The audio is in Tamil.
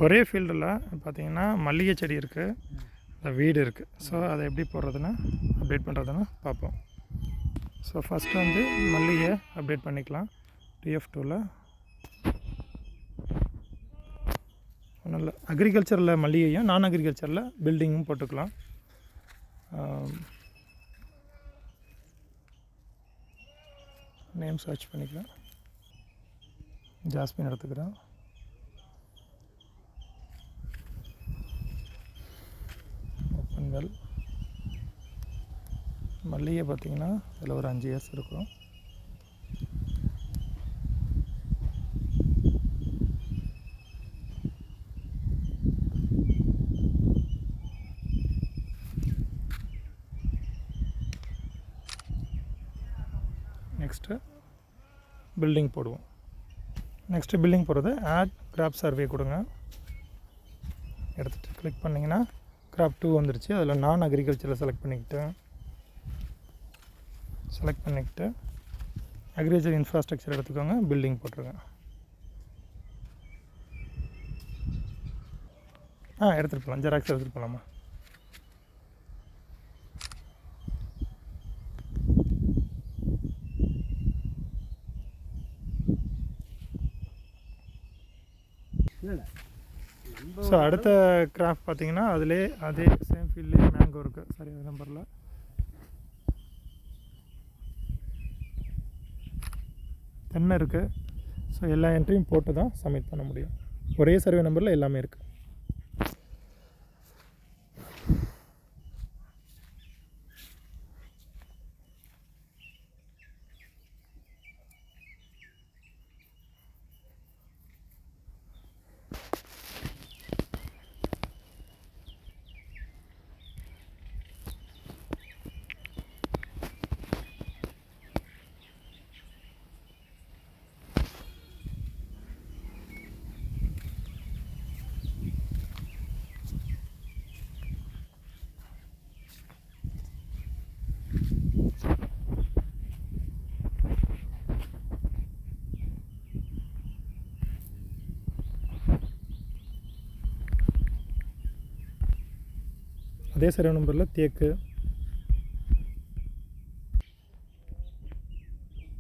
ஒரே ஃபீல்டில் பார்த்திங்கன்னா மல்லிகை செடி இருக்குது, இந்த வீடு இருக்குது. ஸோ அதை எப்படி போடுறதுன்னு அப்டேட் பண்ணுறதுன்னு பார்ப்போம். ஸோ ஃபஸ்ட்டு வந்து மல்லிகை அப்டேட் பண்ணிக்கலாம். TF2ல் ஒன்றும் இல்லை, அக்ரிகல்ச்சரில் மல்லிகையும் நான் அக்ரிகல்ச்சரில் பில்டிங்கும் போட்டுக்கலாம். நேம் சர்ச் பண்ணிக்கலாம். ஜாஸ்மின் எடுத்துக்கிறேன். ஓப்பன்வெல் மல்லிகை பார்த்திங்கன்னா இதில் ஒரு 5 இயர்ஸ் இருக்கும். நெக்ஸ்ட்டு பில்டிங் போடுவோம். நெக்ஸ்ட்டு பில்டிங் போடுறது ஆட் கிராப் சர்வே கொடுங்க. எடுத்துகிட்டு கிளிக் பண்ணிங்கன்னா கிராப் 2 வந்துருச்சு. அதில் நான் அக்ரிகல்ச்சரில் செலக்ட் பண்ணிக்கிட்டு அக்ரிகல்ச்சர் இன்ஃப்ராஸ்ட்ரக்சர் எடுத்துக்கோங்க, பில்டிங் போட்டுருங்க. எடுத்துகிட்டு போகலாம், ஜெராக்ஸ் எடுத்துகிட்டு போகலாமா? ஸோ அடுத்த கிராஃப்ட் பார்த்திங்கன்னா அதே சேம் ஃபீல்ட்லேயே மேங்கோ இருக்குது. சரி, அது நம்பரில் தென்னை இருக்குது. ஸோ எல்லா என்ட்ரியும் போட்டு தான் சப்மிட் பண்ண முடியும். ஒரே சர்வே நம்பரில் எல்லாமே இருக்குது. அதே சர்வே நம்பரில் தேக்கு,